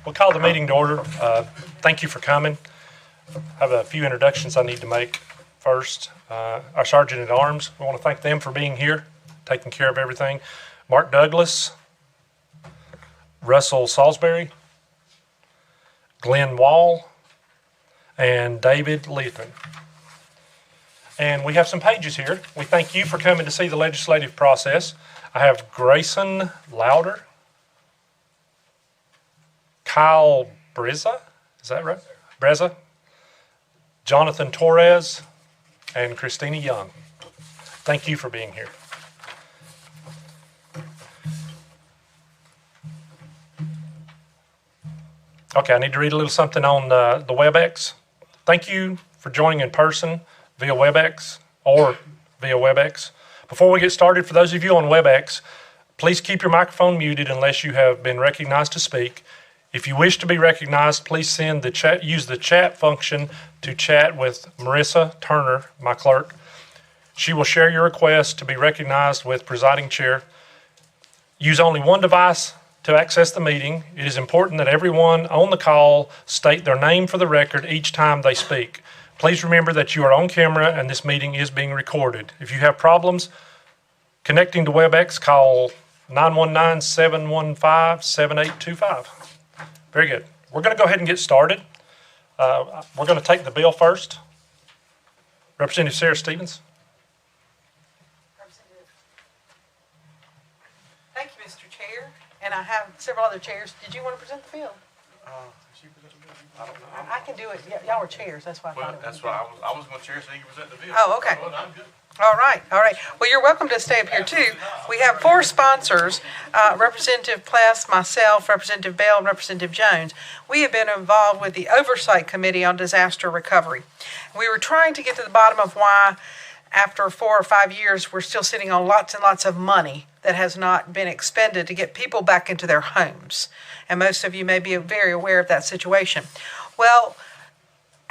We'll call the meeting to order. Thank you for coming. I have a few introductions I need to make first. Our Sergeant at Arms, we want to thank them for being here, taking care of everything. Mark Douglas, Russell Salisbury, Glenn Wall, and David Leathman. And we have some pages here. We thank you for coming to see the legislative process. I have Grayson Louder, Kyle Breza, is that right? Breza, Jonathan Torres, and Christina Young. Thank you for being here. Okay, I need to read a little something on the WebEx. Thank you for joining in person via WebEx or via WebEx. Before we get started, for those of you on WebEx, please keep your microphone muted unless you have been recognized to speak. If you wish to be recognized, please use the chat function to chat with Marissa Turner, my clerk. She will share your request to be recognized with presiding chair. Use only one device to access the meeting. It is important that everyone on the call state their name for the record each time they speak. Please remember that you are on camera and this meeting is being recorded. If you have problems connecting to WebEx, call 919-715-7825. Very good. We're going to go ahead and get started. We're going to take the bill first. Representative Sarah Stevens. Thank you, Mr. Chair. And I have several other chairs. Did you want to present the bill? I don't know. I can do it. Y'all are chairs. That's why I Well, thought it that's was. why I was going to chair so you can present the bill. Oh, okay. Well, I'm good. All right. Well, you're welcome to stay up here, too. We have four sponsors, Representative Pless, myself, Representative Bell, and Representative Jones. We have been involved with the Oversight Committee on Disaster Recovery. We were trying to get to the bottom of why, after 4 or 5 years, we're still sitting on lots and lots of money that has not been expended to get people back into their homes. And most of you may be very aware of that situation. Well,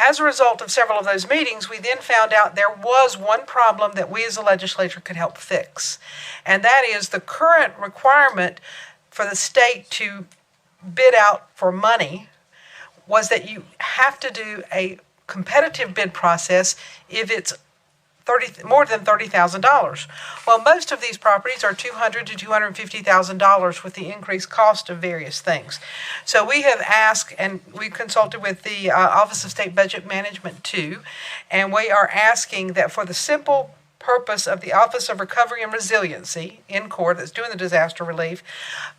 as a result of several of those meetings, we then found out there was one problem that we as a legislature could help fix. And that is the current requirement for the state to bid out for money was that you have to do a competitive bid process if it's more than $30,000. Well, most of these properties are $200,000 to $250,000 with the increased cost of various things. So we have asked, and we consulted with the Office of State Budget Management too, and we are asking that for the simple purpose of the Office of Recovery and Resiliency in court that's doing the disaster relief,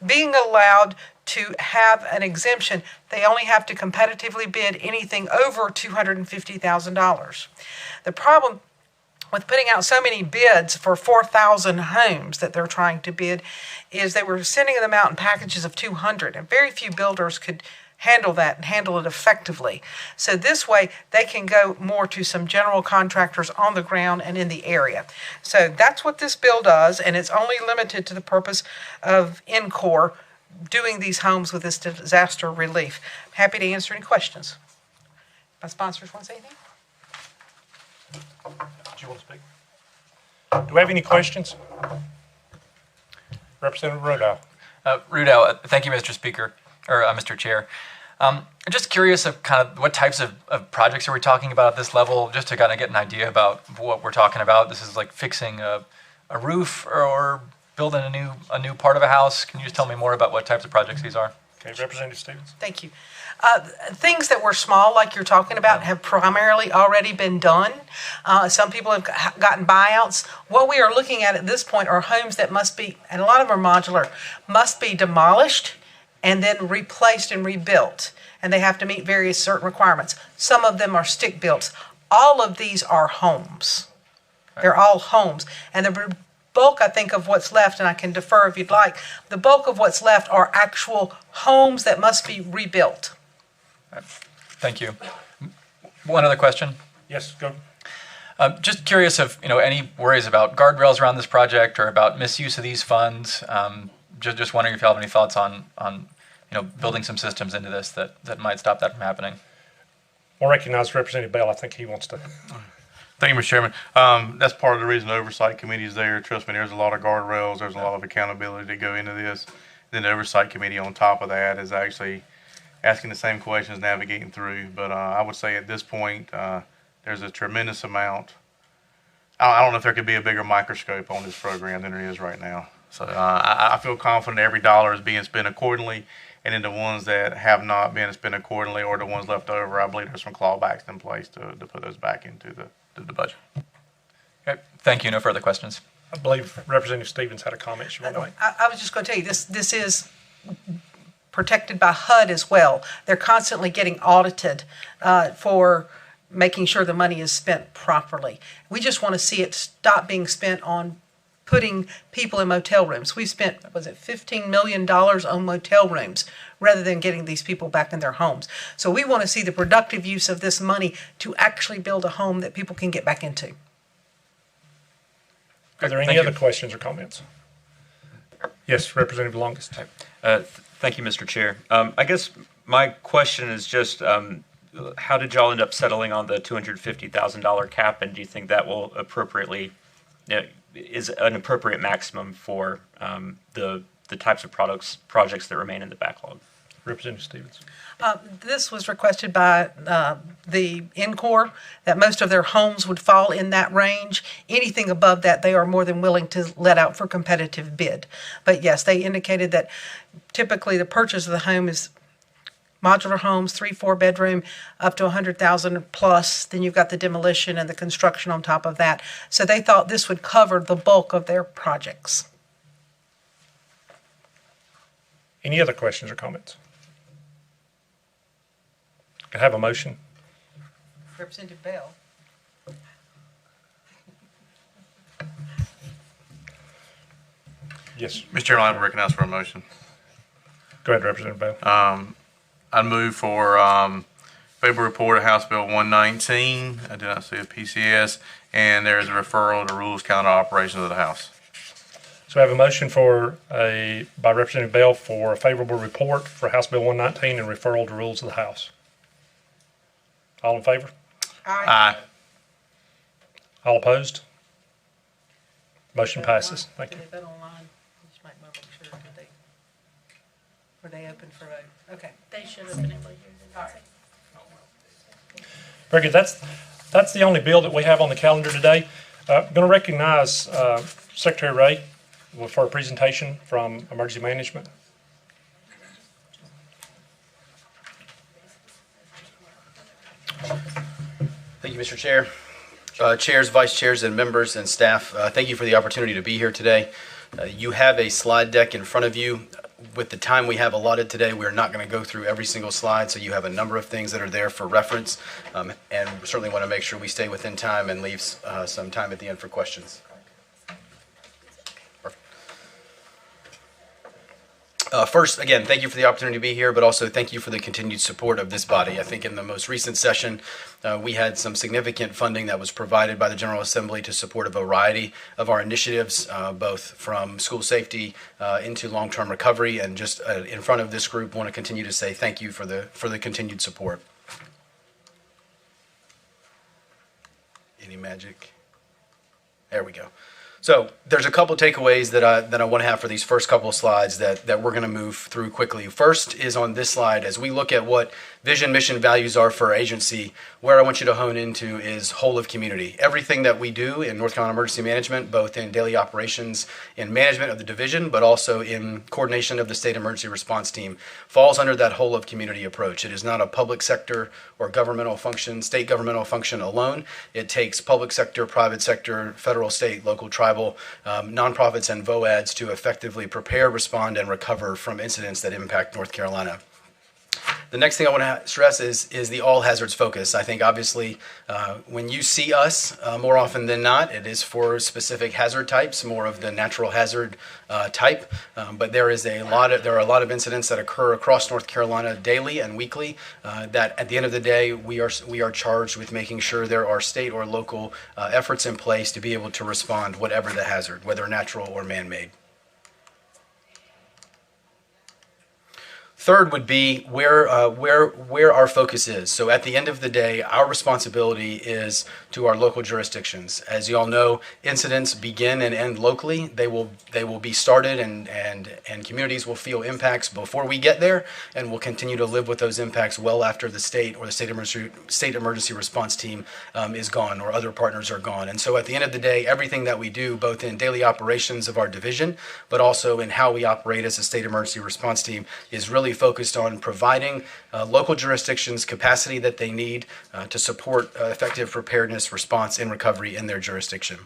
being allowed to have an exemption, they only have to competitively bid anything over $250,000. The problem with putting out so many bids for 4,000 homes that they're trying to bid is they were sending them out in packages of 200, and very few builders could handle that and handle it effectively. So this way, they can go more to some general contractors on the ground and in the area. So that's what this bill does, and it's only limited to the purpose of INCOR doing these homes with this disaster relief. I'm happy to answer any questions. My sponsors want to say anything? Do you want to speak? Do we have any questions? Representative Rodow. Rudow, thank you, Mr. Speaker, or Mr. Chair. I'm just curious of kind of what types of projects are we talking about at this level, just to kind of get an idea about what we're talking about. This is like fixing a roof or building a new part of a house. Can you just tell me more about what types of projects these are? Okay, Representative Stevens. Thank you. Things that were small, like you're talking about, have primarily already been done. Some people have gotten buyouts. What we are looking at this point are homes that must be, and a lot of them are modular, must be demolished and then replaced and rebuilt. And they have to meet various certain requirements. Some of them are stick built. All of these are homes. They're all homes. And the bulk, I think, of what's left, and I can defer if you'd like, the bulk of what's left are actual homes that must be rebuilt. Thank you. One other question. Yes, go. Just curious if any worries about guardrails around this project or about misuse of these funds. Just wondering if you have any thoughts on building some systems into this that might stop that from happening. We'll recognize Representative Bell. I think he wants to. Thank you, Mr. Chairman. That's part of the reason the Oversight Committee is there. Trust me, there's a lot of guardrails. There's a lot of accountability to go into this. Then the Oversight Committee on top of that is actually asking the same questions, navigating through. But I would say at this point, there's a tremendous amount. I don't know if there could be a bigger microscope on this program than there is right now. So I feel confident every dollar is being spent accordingly, and then the ones that have not been spent accordingly or the ones left over, I believe there's some clawbacks in place to put those back into the budget. Okay, thank you. No further questions. I believe Representative Stevens had a comment she wanted to make. I was just going to tell you, this is protected by HUD as well. They're constantly getting audited for making sure the money is spent properly. We just want to see it stop being spent on putting people in motel rooms. We spent, was it $15 million on motel rooms rather than getting these people back in their homes. So we want to see the productive use of this money to actually build a home that people can get back into. Are there any Thank other you. questions or comments? Yes, Representative Longest. Thank you, Mr. Chair. I guess my question is just, how did y'all end up settling on the $250,000 cap, and do you think that will appropriately, is an appropriate maximum for the types of projects that remain in the backlog? Representative Stevens. This was requested by the INCOR, that most of their homes would fall in that range. Anything above that, they are more than willing to let out for competitive bid. But yes, they indicated that typically the purchase of the home is modular homes, 3-4 bedroom, up to 100,000 plus. Then you've got the demolition and the construction on top of that. So they thought this would cover the bulk of their projects. Any other questions or comments? Can I have a motion? Representative Bell. Yes. Mr. Chairman, I'd like to recognize for a motion. Go ahead, Representative Bell. I'd move for February report of House Bill 119. I do not see a PCS, and there is a referral to Rules Council Operations of the House. So I have a motion by Representative Bell for a favorable report for House Bill 119 and referral to rules of the House. All in favor? Aye. All opposed? Motion passes. Thank you. Did they vote online? Just might want to make sure that were they open for vote? Okay. They should have been able to hear the Very good. That's the only bill that we have on the calendar today. Going to recognize Secretary Ray for a presentation from Emergency Management. Thank you, Mr. Chair. Chairs, vice chairs, and members and staff, thank you for the opportunity to be here today. You have a slide deck in front of you. With the time we have allotted today, we're not going to go through every single slide, so you have a number of things that are there for reference, and we certainly want to make sure we stay within time and leave some time at the end for questions. First, again, thank you for the opportunity to be here, but also thank you for the continued support of this body. I think in the most recent session, we had some significant funding that was provided by the General Assembly to support a variety of our initiatives, both from school safety into long-term recovery, and just in front of this group, want to continue to say thank you for the continued support. Any magic? There we go. So there's a couple takeaways that I want to have for these first couple of slides that we're going to move through quickly. First is on this slide, as we look at what vision, mission, values are for our agency, where I want you to hone into is whole of community. Everything that we do in North Carolina Emergency Management, both in daily operations, in management of the division, but also in coordination of the State Emergency Response Team, falls under that whole of community approach. It is not a public sector or governmental function, state governmental function alone. It takes public sector, private sector, federal, state, local, tribal, nonprofits, and VOADs to effectively prepare, respond, and recover from incidents that impact North Carolina. The next thing I want to stress is the all hazards focus. I think obviously when you see us, more often than not, it is for specific hazard types, more of the natural hazard type. But there are a lot of incidents that occur across North Carolina daily and weekly that at the end of the day, we are charged with making sure there are state or local efforts in place to be able to respond, whatever the hazard, whether natural or man-made. Third would be where our focus is. So at the end of the day, our responsibility is to our local jurisdictions. As you all know, incidents begin and end locally. They will be started and communities will feel impacts before we get there, and will continue to live with those impacts well after the state or the state emergency response team is gone or other partners are gone. And so at the end of the day, everything that we do, both in daily operations of our division, but also in how we operate as a state emergency response team, is really focused on providing local jurisdictions capacity that they need to support effective preparedness, response, and recovery in their jurisdiction.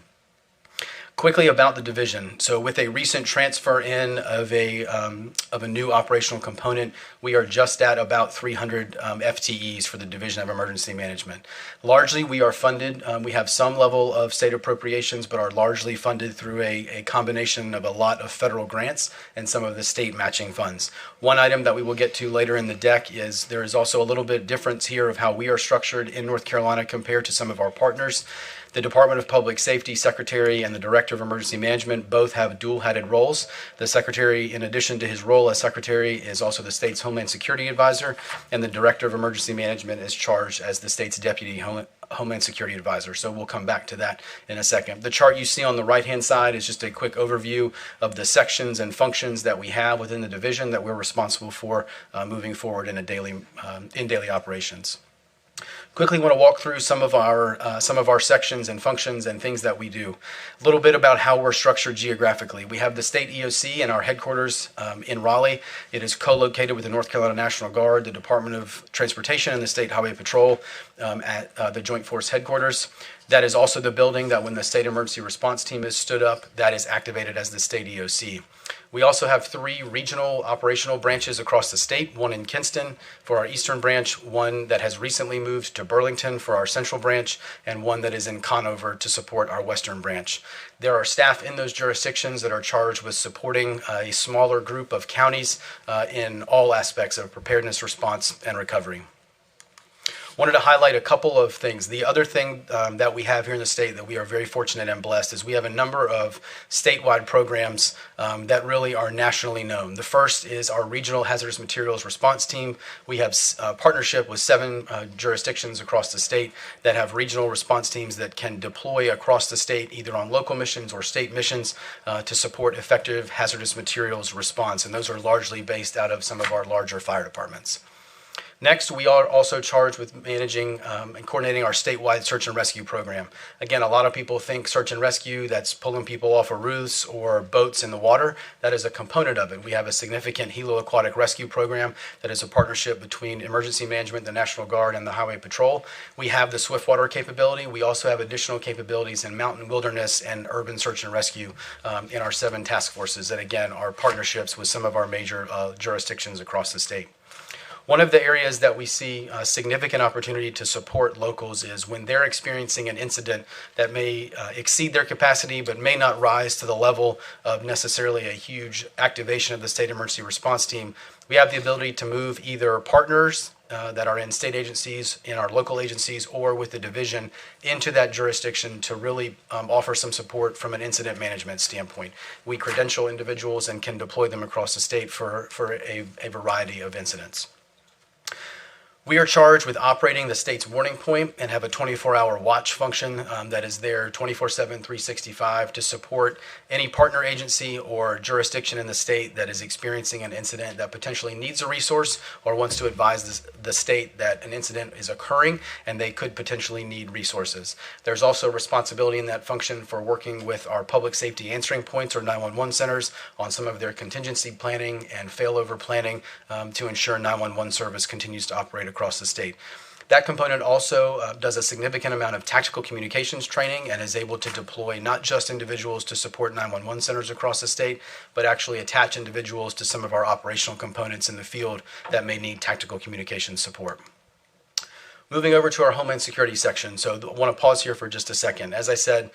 Quickly about the division. So with a recent transfer in of a new operational component, we are just at about 300 FTEs for the Division of Emergency Management. Largely, we are funded. We have some level of state appropriations, but are largely funded through a combination of a lot of federal grants and some of the state matching funds. One item that we will get to later in the deck is there is also a little bit difference here of how we are structured in North Carolina compared to some of our partners. The Department of Public Safety Secretary and the Director of Emergency Management both have dual-headed roles. The Secretary, in addition to his role as Secretary, is also the state's Homeland Security Advisor, and the Director of Emergency Management is charged as the state's Deputy Homeland Security Advisor. So we'll come back to that in a second. The chart you see on the right-hand side is just a quick overview of the sections and functions that we have within the division that we're responsible for moving forward in daily operations. Quickly want to walk through some of our sections and functions and things that we do. A little bit about how we're structured geographically. We have the state EOC and our headquarters in Raleigh. It is co-located with the North Carolina National Guard, the Department of Transportation, and the State Highway Patrol at the Joint Force headquarters. That is also the building that when the state emergency response team is stood up, that is activated as the state EOC. We also have 3 regional operational branches across the state, one in Kinston for our eastern branch, one that has recently moved to Burlington for our central branch, and one that is in Conover to support our western branch. There are staff in those jurisdictions that are charged with supporting a smaller group of counties in all aspects of preparedness, response, and recovery. Wanted to highlight a couple of things. The other thing that we have here in the state that we are very fortunate and blessed is we have a number of statewide programs that really are nationally known. The first is our Regional Hazardous Materials Response Team. We have a partnership with 7 jurisdictions across the state that have regional response teams that can deploy across the state either on local missions or state missions to support effective hazardous materials response. And those are largely based out of some of our larger fire departments. Next, we are also charged with managing and coordinating our statewide search and rescue program. Again, a lot of people think search and rescue, that's pulling people off of roofs or boats in the water. That is a component of it. We have a significant helo-aquatic rescue program that is a partnership between Emergency Management, the National Guard, and the Highway Patrol. We have the swiftwater capability. We also have additional capabilities in mountain wilderness and urban search and rescue in our 7 task forces that, again, are partnerships with some of our major jurisdictions across the state. One of the areas that we see a significant opportunity to support locals is when they're experiencing an incident that may exceed their capacity but may not rise to the level of necessarily a huge activation of the state emergency response team. We have the ability to move either partners that are in state agencies, in our local agencies, or with the division into that jurisdiction to really offer some support from an incident management standpoint. We credential individuals and can deploy them across the state for a variety of incidents. We are charged with operating the state's warning point and have a 24-hour watch function that is there 24/7, 365 to support any partner agency or jurisdiction in the state that is experiencing an incident that potentially needs a resource or wants to advise the state that an incident is occurring and they could potentially need resources. There's also responsibility in that function for working with our public safety answering points or 911 centers on some of their contingency planning and failover planning to ensure 911 service continues to operate across the state. That component also does a significant amount of tactical communications training and is able to deploy not just individuals to support 911 centers across the state, but actually attach individuals to some of our operational components in the field that may need tactical communications support. Moving over to our Homeland Security section. So I want to pause here for just a second. As I said,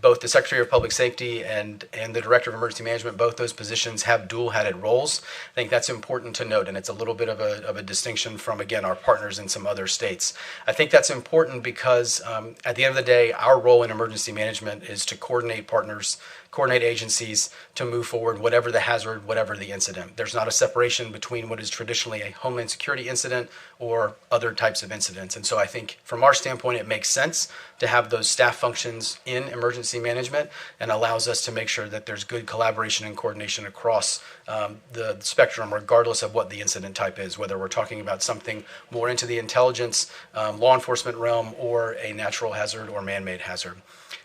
both the Secretary of Public Safety and the Director of Emergency Management, both those positions have dual-headed roles. I think that's important to note, and it's a little bit of a distinction from, again, our partners in some other states. I think that's important because at the end of the day, our role in emergency management is to coordinate partners, coordinate agencies to move forward, whatever the hazard, whatever the incident. There's not a separation between what is traditionally a Homeland Security incident or other types of incidents. And so I think from our standpoint, it makes sense to have those staff functions in emergency management and allows us to make sure that there's good collaboration and coordination across the spectrum, regardless of what the incident type is, whether we're talking about something more into the intelligence, law enforcement realm, or a natural hazard or man-made hazard.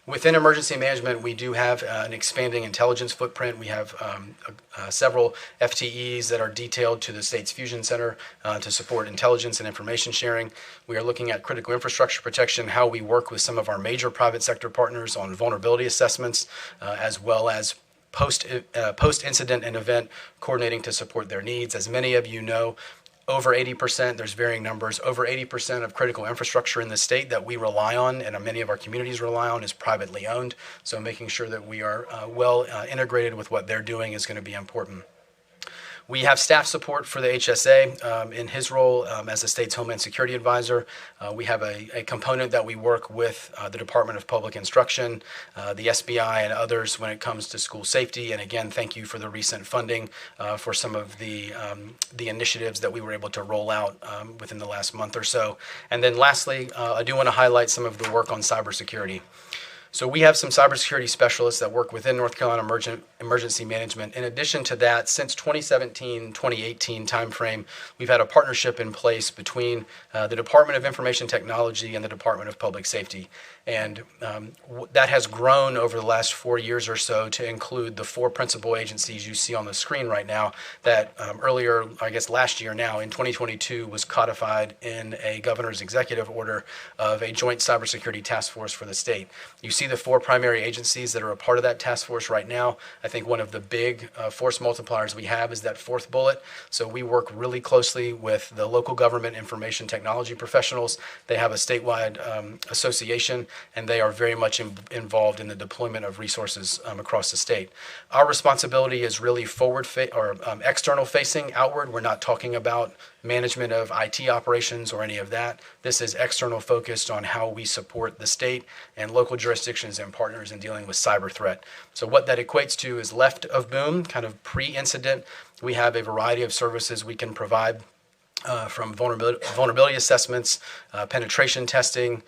Within emergency management, we do have an expanding intelligence footprint. We have several FTEs that are detailed to the state's fusion center to support intelligence and information sharing. We are looking at critical infrastructure protection, how we work with some of our major private sector partners on vulnerability assessments, as well as post-incident and event coordinating to support their needs. As many of you know, over 80%, there's varying numbers, over 80% of critical infrastructure in the state that we rely on and many of our communities rely on is privately owned. So making sure that we are well integrated with what they're doing is going to be important. We have staff support for the HSA in his role as the state's Homeland Security advisor. We have a component that we work with the Department of Public Instruction, the SBI, and others when it comes to school safety. And again, thank you for the recent funding for some of the initiatives that we were able to roll out within the last month or so. And then lastly, I do want to highlight some of the work on cybersecurity. So we have some cybersecurity specialists that work within North Carolina Emergency Management. In addition to that, since 2017, 2018 timeframe, we've had a partnership in place between the Department of Information Technology and the Department of Public Safety. And that has grown over the last 4 years or so to include the 4 principal agencies you see on the screen right now that earlier, I guess last year now, in 2022, was codified in a governor's executive order of a joint cybersecurity task force for the state. You see the 4 primary agencies that are a part of that task force right now. I think one of the big force multipliers we have is that 4th bullet. So we work really closely with the local government information technology professionals. They have a statewide association, and they are very much involved in the deployment of resources across the state. Our responsibility is really external facing, outward. We're not talking about management of IT operations or any of that. This is external focused on how we support the state and local jurisdictions and partners in dealing with cyber threat. So what that equates to is left of boom, kind of pre-incident. We have a variety of services we can provide from vulnerability assessments, penetration testing,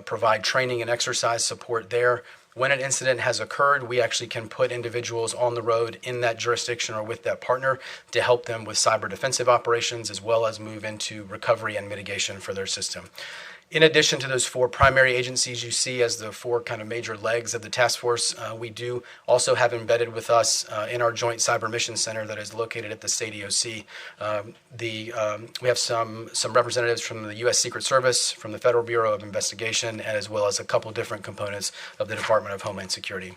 provide training and exercise support there. When an incident has occurred, we actually can put individuals on the road in that jurisdiction or with that partner to help them with cyber defensive operations as well as move into recovery and mitigation for their system. In addition to those 4 primary agencies you see as the 4 kind of major legs of the task force, we do also have embedded with us in our Joint Cyber Mission Center that is located at the State EOC. We have some representatives from the U.S. Secret Service, from the Federal Bureau of Investigation, as well as a couple different components of the Department of Homeland Security.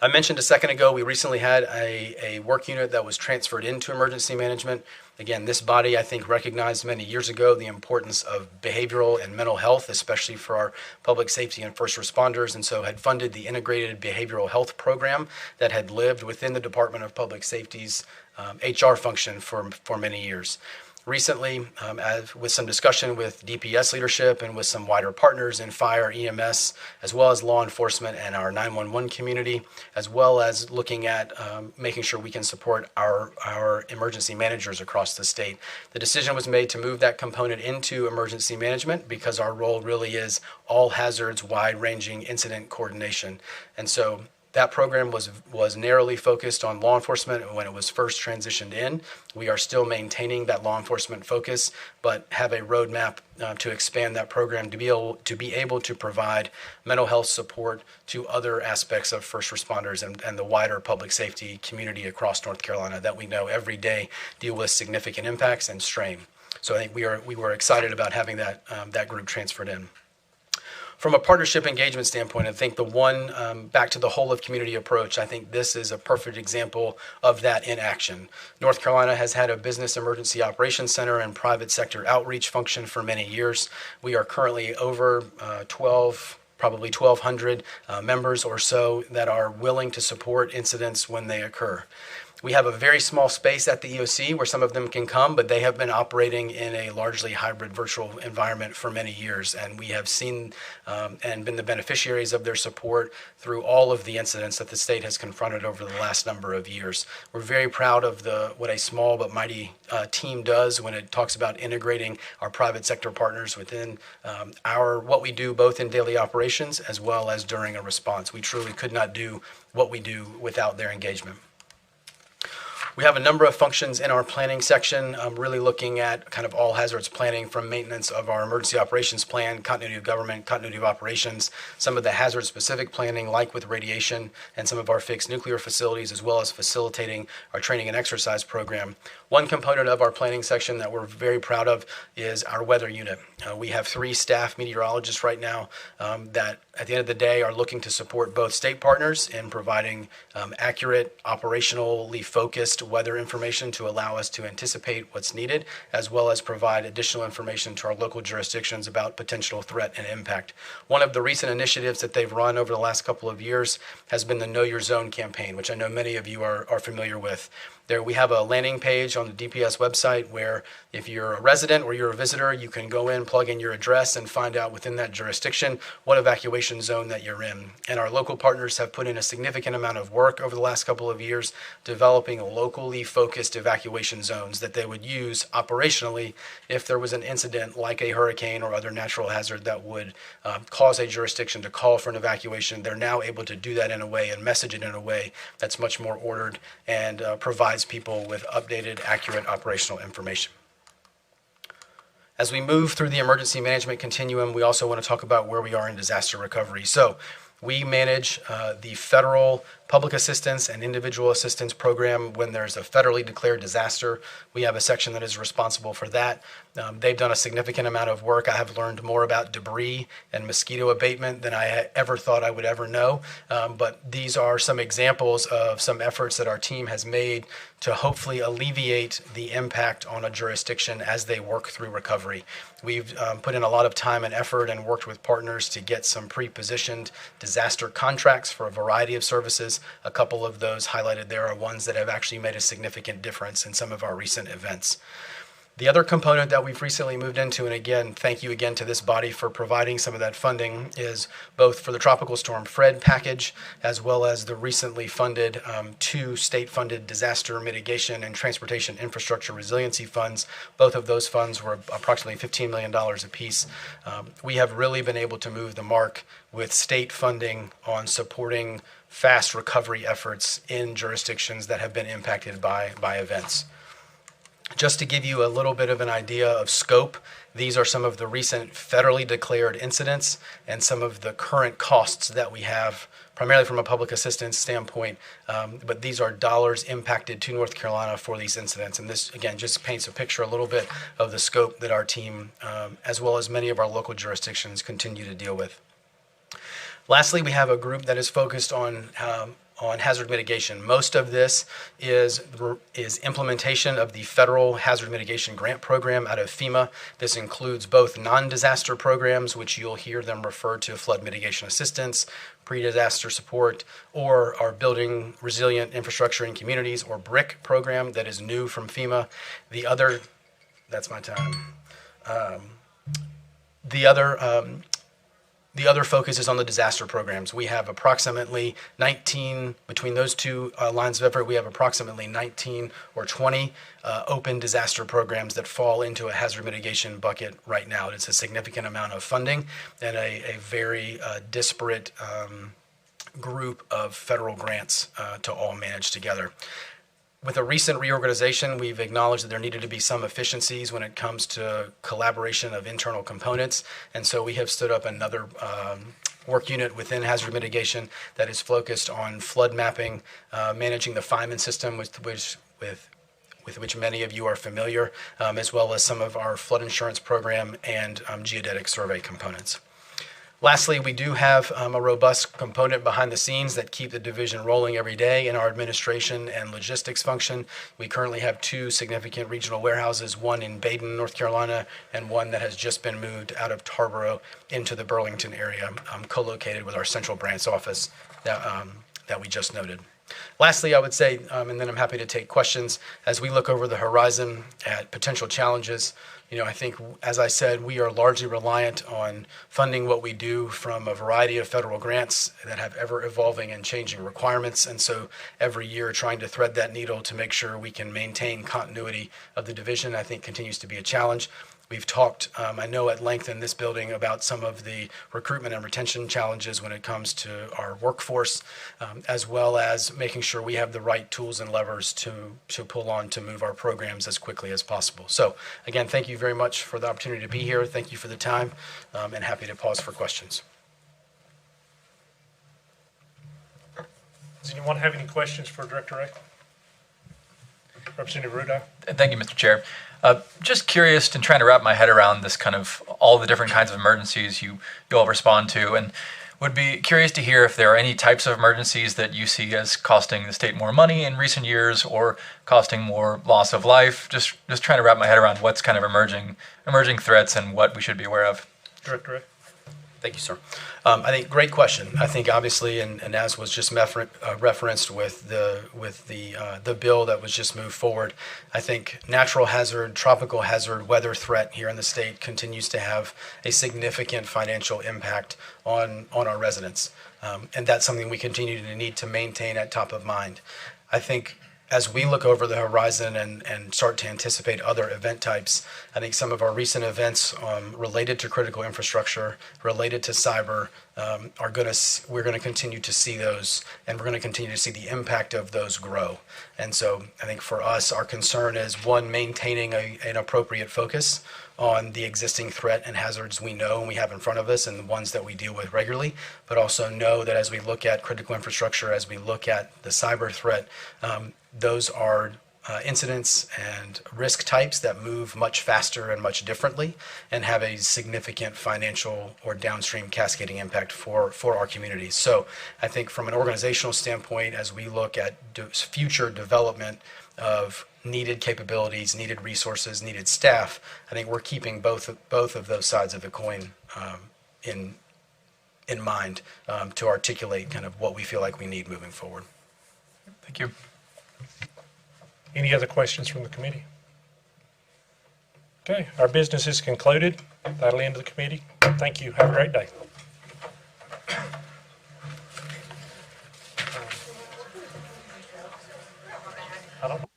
I mentioned a second ago, we recently had a work unit that was transferred into emergency management. Again, this body, I think, recognized many years ago the importance of behavioral and mental health, especially for our public safety and first responders, and so had funded the integrated behavioral health program that had lived within the Department of Public Safety's HR function for many years. Recently, with some discussion with DPS leadership and with some wider partners in fire, EMS, as well as law enforcement and our 911 community, as well as looking at making sure we can support our emergency managers across the state. The decision was made to move that component into emergency management because our role really is all hazards, wide-ranging incident coordination. And so that program was narrowly focused on law enforcement when it was first transitioned in. We are still maintaining that law enforcement focus, but have a roadmap to expand that program to be able to provide mental health support to other aspects of first responders and the wider public safety community across North Carolina that we know every day deal with significant impacts and strain. So I think we were excited about having that group transferred in. From a partnership engagement standpoint, I think the one, back to the whole of community approach, I think this is a perfect example of that in action. North Carolina has had a business emergency operations center and private sector outreach function for many years. We are currently over 1,200 members or so that are willing to support incidents when they occur. We have a very small space at the EOC where some of them can come, but they have been operating in a largely hybrid virtual environment for many years, and we have seen and been the beneficiaries of their support through all of the incidents that the state has confronted over the last number of years. We're very proud of what a small but mighty team does when it talks about integrating our private sector partners within what we do both in daily operations as well as during a response. We truly could not do what we do without their engagement. We have a number of functions in our planning section, really looking at kind of all hazards planning, from maintenance of our emergency operations plan, continuity of government, continuity of operations, some of the hazard specific planning like with radiation and some of our fixed nuclear facilities, as well as facilitating our training and exercise program. One component of our planning section that we're very proud of is our weather unit. We have 3 staff meteorologists right now that at the end of the day are looking to support both state partners in providing accurate, operationally focused weather information to allow us to anticipate what's needed, as well as provide additional information to our local jurisdictions about potential threat and impact. One of the recent initiatives that they've run over the last couple of years has been the Know Your Zone campaign, which I know many of you are familiar with. There we have a landing page on the DPS website where if you're a resident or you're a visitor, you can go in, plug in your address, and find out within that jurisdiction what evacuation zone that you're in. And our local partners have put in a significant amount of work over the last couple of years developing locally focused evacuation zones that they would use operationally if there was an incident like a hurricane or other natural hazard that would cause a jurisdiction to call for an evacuation. They're now able to do that in a way and message it in a way that's much more ordered and provides people with updated, accurate operational information. As we move through the emergency management continuum, we also want to talk about where we are in disaster recovery. So we manage the federal public assistance and individual assistance program when there's a federally declared disaster. We have a section that is responsible for that. They've done a significant amount of work. I have learned more about debris and mosquito abatement than I ever thought I would ever know. But these are some examples of some efforts that our team has made to hopefully alleviate the impact on a jurisdiction as they work through recovery. We've put in a lot of time and effort and worked with partners to get some pre-positioned disaster contracts for a variety of services. A couple of those highlighted there are ones that have actually made a significant difference in some of our recent events. The other component that we've recently moved into, and again, thank you again to this body for providing some of that funding, is both for the Tropical Storm Fred package, as well as the recently funded 2 state-funded disaster mitigation and transportation infrastructure resiliency funds. Both of those funds were approximately $15 million apiece. We have really been able to move the mark with state funding on supporting fast recovery efforts in jurisdictions that have been impacted by events. Just to give you a little bit of an idea of scope, these are some of the recent federally declared incidents and some of the current costs that we have, primarily from a public assistance standpoint, but these are dollars impacted to North Carolina for these incidents. And this, again, just paints a picture a little bit of the scope that our team, as well as many of our local jurisdictions, continue to deal with. Lastly, we have a group that is focused on hazard mitigation. Most of this is implementation of the federal hazard mitigation grant program out of FEMA. This includes both non-disaster programs, which you'll hear them refer to flood mitigation assistance, pre-disaster support, or our Building Resilient Infrastructure in Communities, or BRIC program that is new from FEMA. That's my time. The other focus is on the disaster programs. We have approximately 19, between those 2 lines of effort, we have approximately 19 or 20 open disaster programs that fall into a hazard mitigation bucket right now. It's a significant amount of funding and a very disparate group of federal grants to all manage together. With a recent reorganization, we've acknowledged that there needed to be some efficiencies when it comes to collaboration of internal components, and so we have stood up another work unit within hazard mitigation that is focused on flood mapping, managing the FIMAN system with which many of you are familiar, as well as some of our flood insurance program and geodetic survey components. Lastly, we do have a robust component behind the scenes that keep the division rolling every day in our administration and logistics function. We currently have 2 significant regional warehouses, one in Baden, North Carolina, and one that has just been moved out of Tarboro into the Burlington area, co-located with our central branch office that we just noted. Lastly, I would say, and then I'm happy to take questions, as we look over the horizon at potential challenges, I think, as I said, we are largely reliant on funding what we do from a variety of federal grants that have ever-evolving and changing requirements. And so every year trying to thread that needle to make sure we can maintain continuity of the division, I think, continues to be a challenge. We've talked, I know, at length in this building about some of the recruitment and retention challenges when it comes to our workforce, as well as making sure we have the right tools and levers to pull on to move our programs as quickly as possible. So, again, thank you very much for the opportunity to be here. Thank you for the time, and happy to pause for questions. Does anyone have any questions for Director Ray? Representative Ruda? Thank you, Mr. Chair. Just curious and trying to wrap my head around this kind of all the different kinds of emergencies you all respond to, and would be curious to hear if there are any types of emergencies that you see as costing the state more money in recent years or costing more loss of life. Just trying to wrap my head around what's kind of emerging threats and what we should be aware of. Director Ray? Thank you, sir. I think great question. I think obviously, and as was just referenced with the bill that was just moved forward, I think natural hazard, tropical hazard, weather threat here in the state continues to have a significant financial impact on our residents, and that's something we continue to need to maintain at top of mind. I think as we look over the horizon and start to anticipate other event types, I think some of our recent events related to critical infrastructure, related to cyber, we're going to continue to see those, and we're going to continue to see the impact of those grow. And so I think for us, our concern is, one, maintaining an appropriate focus on the existing threat and hazards we know and we have in front of us and the ones that we deal with regularly, but also know that as we look at critical infrastructure, as we look at the cyber threat, those are incidents and risk types that move much faster and much differently and have a significant financial or downstream cascading impact for our communities. So I think from an organizational standpoint, as we look at future development of needed capabilities, needed resources, needed staff, I think we're keeping both of those sides of the coin in mind to articulate kind of what we feel like we need moving forward. Thank you. Any other questions from the committee? Okay, our business is concluded. That'll end the committee. Thank you. Have a great day. I don't